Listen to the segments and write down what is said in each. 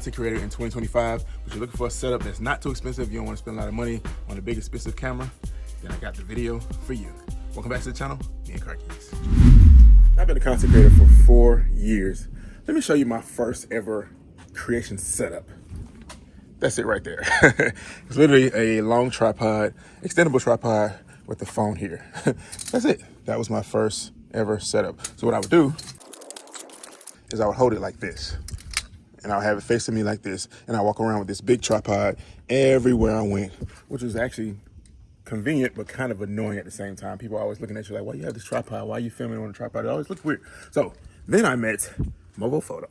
content creator in 2025, but you're looking for a setup that's not too expensive, you don't want to spend a lot of money on a big expensive camera, then I got the video for you. Welcome back to the channel, me and Car Keys. I've been a content creator for 4 years. Let me show you my first ever creation setup. That's it right there. It's literally a long tripod, extendable tripod with the phone here. That's it. That was my first ever setup. So what I would do is I would hold it like this, and I'll have it facing me like this, and I walk around with this big tripod everywhere I went, which was actually convenient but kind of annoying at the same time. People are always looking at you like, why you have this tripod? Why are you filming on a tripod? It always looks weird. So then I met Movo Photo.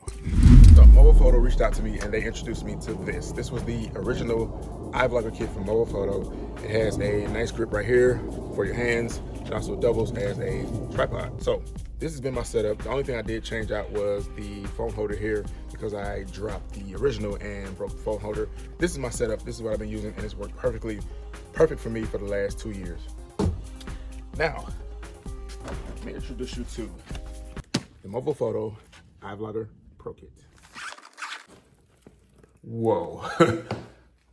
So Movo Photo reached out to me and they introduced me to this. This was the original iVlogger kit from Movo Photo. It has a nice grip right here for your hands. It also doubles as a tripod. So this has been my setup. The only thing I did change out was the phone holder here because I dropped the original and broke the phone holder. This is my setup. This is what I've been using, and it's worked perfect for me for the last 2 years. Now, let me introduce you to the Movo Photo iVLOGGER-PRO kit. Whoa.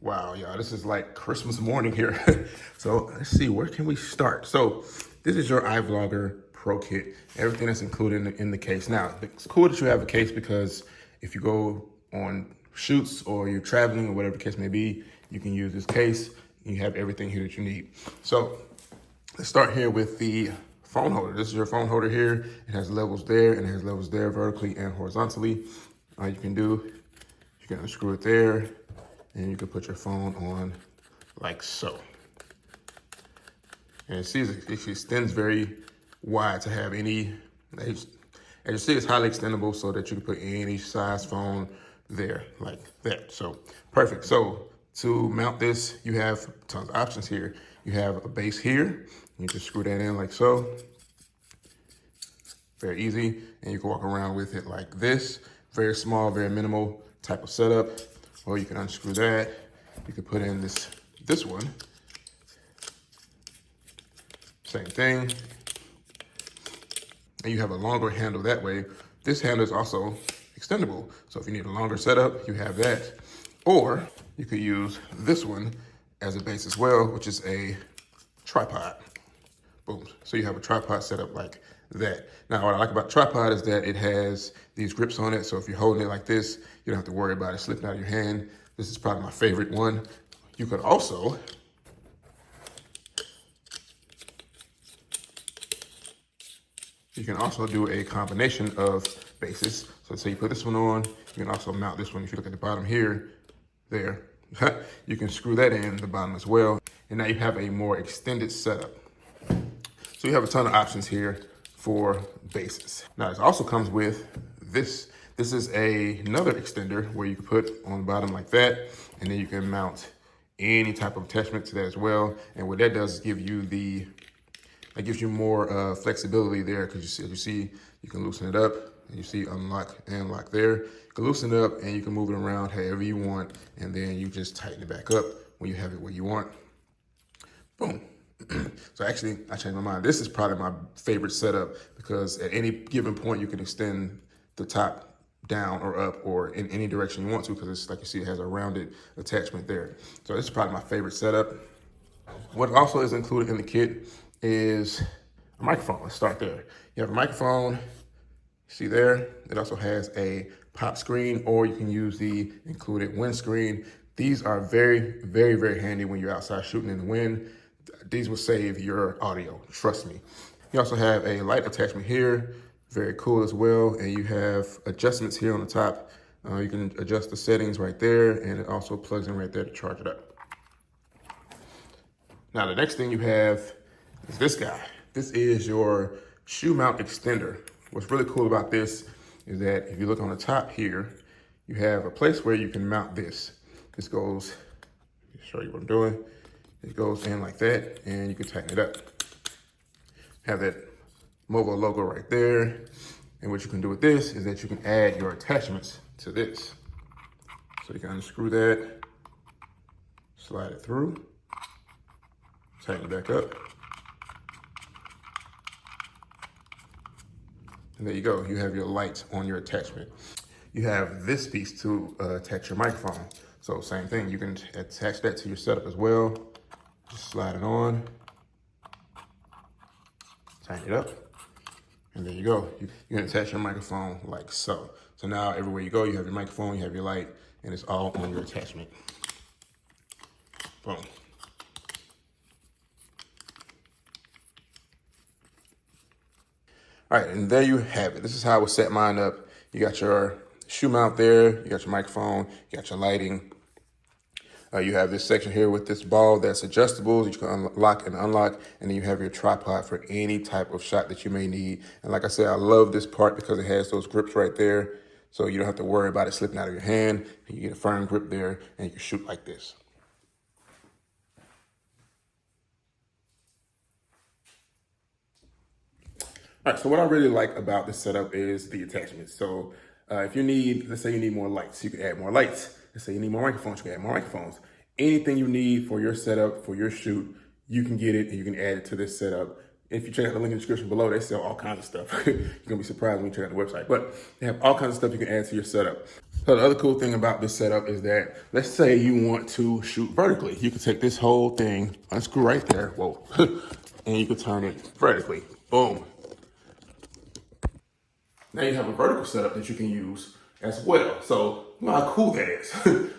Wow, y'all, this is like Christmas morning here. So let's see, where can we start? So this is your iVLOGGER-PRO kit, everything that's included in the case. Now, it's cool that you have a case because if you go on shoots or you're traveling or whatever the case may be, you can use this case. You have everything here that you need. So let's start here with the phone holder. This is your phone holder here. It has levels there and it has levels there vertically and horizontally. All you can do, you can unscrew it there and you can put your phone on like so. And it extends very wide to have any, as you see, it's highly extendable so that you can put any size phone there like that. So perfect. So to mount this, you have tons of options here. You have a base here. You can screw that in like so. Very easy. And you can walk around with it like this. Very small, very minimal type of setup. Or you can unscrew that. You can put in this one. Same thing. And you have a longer handle that way. This handle is also extendable. So if you need a longer setup, you have that. Or you could use this one as a base as well, which is a tripod. Boom. So you have a tripod set up like that. Now, what I like about tripod is that it has these grips on it. So if you're holding it like this, you don't have to worry about it slipping out of your hand. This is probably my favorite one. You could also do a combination of bases. So say you put this one on, you can also mount this one. If you look at the bottom here, there, you can screw that in the bottom as well. And now you have a more extended setup. So you have a ton of options here for bases. Now this also comes with this. This is another extender where you can put on the bottom like that, and then you can mount any type of attachment to that as well. And what that does is that gives you more flexibility there, because you see, you can loosen it up, and you see unlock and lock there. You can loosen it up and you can move it around however you want, and then you just tighten it back up when you have it where you want. Boom. So actually, I changed my mind. This is probably my favorite setup because at any given point, you can extend the top down or up or in any direction you want to, because it's like you see, it has a rounded attachment there. So this is probably my favorite setup. What also is included in the kit is a microphone. Let's start there. You have a microphone, see there? It also has a pop screen, or you can use the included windscreen. These are very, very, very handy when you're outside shooting in the wind. These will save your audio, trust me. You also have a light attachment here, very cool as well. And you have adjustments here on the top. You can adjust the settings right there, and it also plugs in right there to charge it up. Now the next thing you have is this guy. This is your shoe mount extender. What's really cool about this is that if you look on the top here, you have a place where you can mount this. This goes, let me show you what I'm doing. It goes in like that, and you can tighten it up. Have that Movo logo right there. And what you can do with this is that you can add your attachments to this. So you can unscrew that, slide it through, tighten it back up. And there you go, you have your light on your attachment. you have this piece to attach your microphone. So same thing, you can attach that to your setup as well. Just slide it on, tighten it up, and there you go. You can attach your microphone like so. So now everywhere you go, you have your microphone, you have your light, and it's all on your attachment. Boom. All right, and there you have it. This is how I would set mine up. You got your shoe mount there, you got your microphone, you got your lighting. You have this section here with this ball that's adjustable, that you can lock and unlock, and then you have your tripod for any type of shot that you may need. And like I said, I love this part because it has those grips right there, so you don't have to worry about it slipping out of your hand. You get a firm grip there, and you can shoot like this. All right, so what I really like about this setup is the attachments. So if you need, let's say you need more lights, you can add more lights. Let's say you need more microphones, you can add more microphones. Anything you need for your setup, for your shoot, you can get it and you can add it to this setup. If you check out the link in the description below, they sell all kinds of stuff. You're gonna be surprised when you check out the website, but they have all kinds of stuff you can add to your setup. So the other cool thing about this setup is that, let's say you want to shoot vertically. You can take this whole thing, unscrew right there, whoa, and you can turn it vertically, boom. Now you have a vertical setup that you can use as well. So look how cool that is.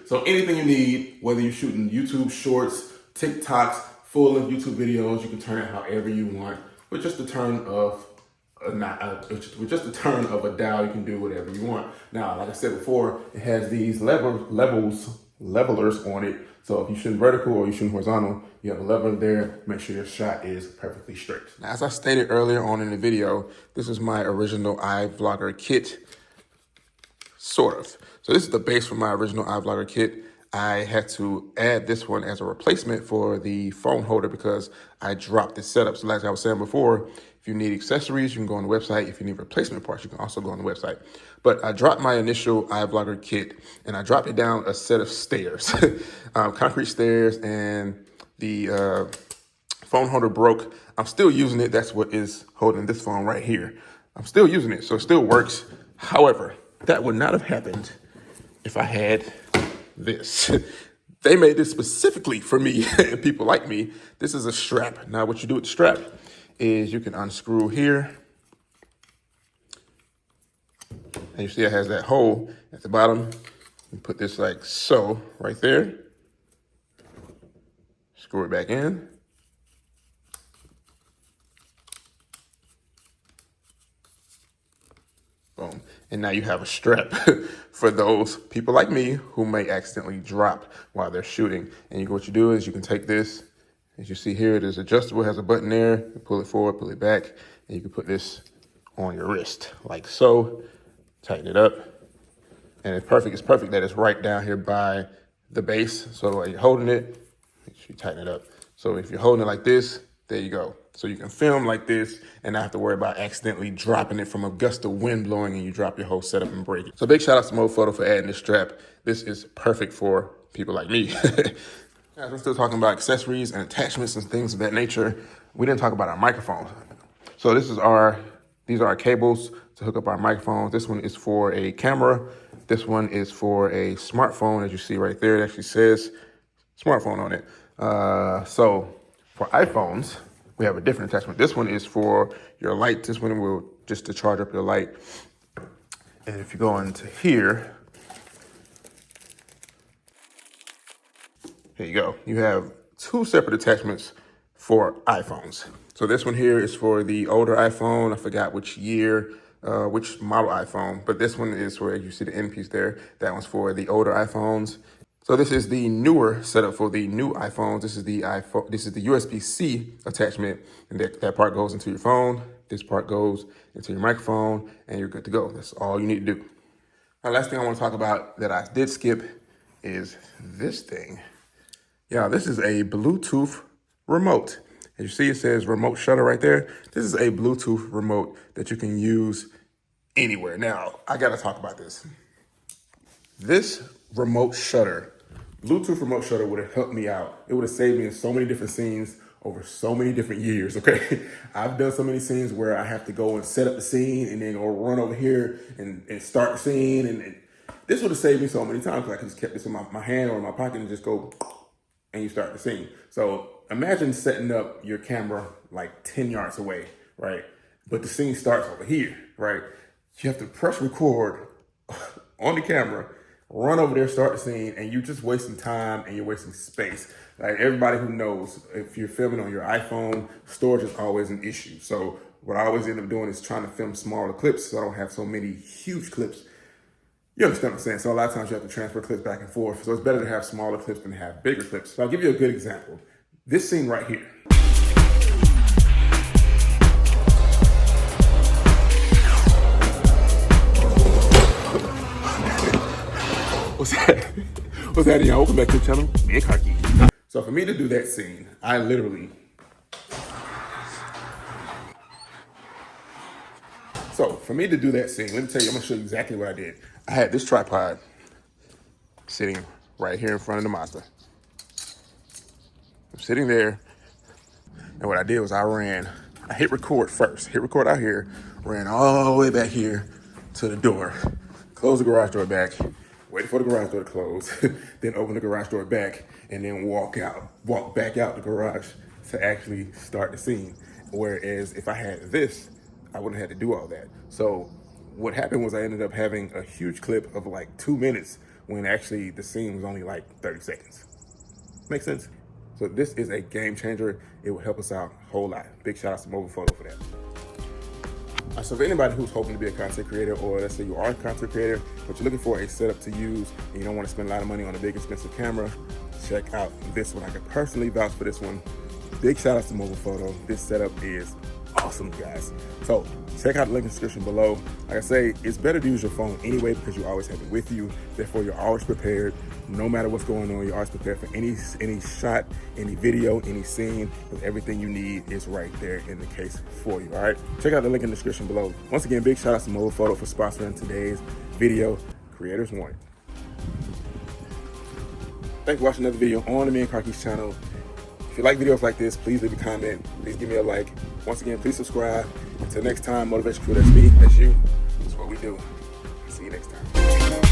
So anything you need, whether you're shooting YouTube shorts, TikToks, full-length YouTube videos, you can turn it however you want. With just the turn of a dial, you can do whatever you want. Now, like I said before, it has these levelers on it. So if you're shooting vertical or you're shooting horizontal, you have a leveler there. Make sure your shot is perfectly straight. Now, as I stated earlier on in the video, this is my original iVlogger kit, sort of. So this is the base for my original iVlogger kit. I had to add this one as a replacement for the phone holder because I dropped the setup. So like I was saying before, if you need accessories, you can go on the website. If you need replacement parts, you can also go on the website. But I dropped my initial iVlogger kit and I dropped it down a set of stairs, concrete stairs, and the phone holder broke. I'm still using it. That's what is holding this phone right here. I'm still using it, so it still works. However, that would not have happened if I had this. They made this specifically for me and people like me. This is a strap. Now what you do with the strap is you can unscrew here. And you see it has that hole at the bottom. You put this like so right there. Screw it back in. Boom. And now you have a strap for those people like me who may accidentally drop while they're shooting. And what you do is you can take this, as you see here, it is adjustable, it has a button there. You pull it forward, pull it back, and you can put this on your wrist like so. Tighten it up. And it's perfect. It's perfect that it's right down here by the base. So while you're holding it, make sure you tighten it up. So if you're holding it like this, there you go. So you can film like this and not have to worry about accidentally dropping it from a gust of wind blowing and you drop your whole setup and break it. So big shout out to Movo for adding this strap. This is perfect for people like me. As we're still talking about accessories and attachments and things of that nature, we didn't talk about our microphones. So these are our cables to hook up our microphones. This one is for a camera. This one is for a smartphone, as you see right there. It actually says smartphone on it. So for iPhones, we have a different attachment. This one is for your light. This one will just to charge up your light. And if you go into here, here you go. You have two separate attachments for iPhones. So this one here is for the older iPhone. I forgot which year, which model iPhone, but this one is for, as you see the end piece there, that one's for the older iPhones. So this is the newer setup for the new iPhones. This is the USB-C attachment, and that part goes into your phone. This part goes into your microphone, and you're good to go. That's all you need to do. Now, last thing I want to talk about that I did skip is this thing. Yeah, this is a Bluetooth remote. As you see, it says remote shutter right there. This is a Bluetooth remote that you can use anywhere. Now, I got to talk about this. This remote shutter, Bluetooth remote shutter, would have helped me out. It would have saved me in so many different scenes over so many different years, okay? I've done so many scenes where I have to go and set up the scene and then go run over here and start the scene. And This would have saved me so many times because I could just kept this in my hand or in my pocket and just go, and you start the scene. So imagine setting up your camera like 10 yards away, right? But the scene starts over here, right? You have to press record on the camera, run over there, start the scene, and you're just wasting time and you're wasting space. Like everybody who knows, if you're filming on your iPhone, storage is always an issue. So what I always end up doing is trying to film smaller clips so I don't have so many huge clips. You understand what I'm saying? So a lot of times you have to transfer clips back and forth. So it's better to have smaller clips than to have bigger clips. So I'll give you a good example. This scene right here. What's that? What's that, y'all? Welcome back to the channel. Me and Kaki. So for me to do that scene, I literally... So for me to do that scene, let me tell you, I'm gonna show you exactly what I did. I had this tripod sitting right here in front of the Mazda. I'm sitting there, and what I did was I hit record first, hit record out here, ran all the way back here to the door, closed the garage door back, waited for the garage door to close, then open the garage door back, and then walk back out the garage to actually start the scene. Whereas if I had this, I wouldn't have had to do all that. So what happened was I ended up having a huge clip of like 2 minutes when actually the scene was only like 30 seconds. Make sense? So this is a game changer. It will help us out a whole lot. Big shout out to Movo for that. So for anybody who's hoping to be a content creator, or let's say you are a content creator, but you're looking for a setup to use and you don't want to spend a lot of money on a big expensive camera, check out this one. I can personally vouch for this one. Big shout out to Movo. This setup is awesome, guys. So check out the link in the description below. Like I say, it's better to use your phone anyway because you always have it with you. Therefore, you're always prepared. No matter what's going on, you're always prepared for any shot, any video, any scene, because everything you need is right there in the case for you, all right? Check out the link in the description below. Once again, big shout out to Movo for sponsoring today's video. Creators want it. Thanks for watching another video on the Me and Kaki's channel. If you like videos like this, please leave a comment. Please give me a like. Once again, please subscribe. Until next time, Motivation Crew, that's me, that's you. That's what we do. See you next time.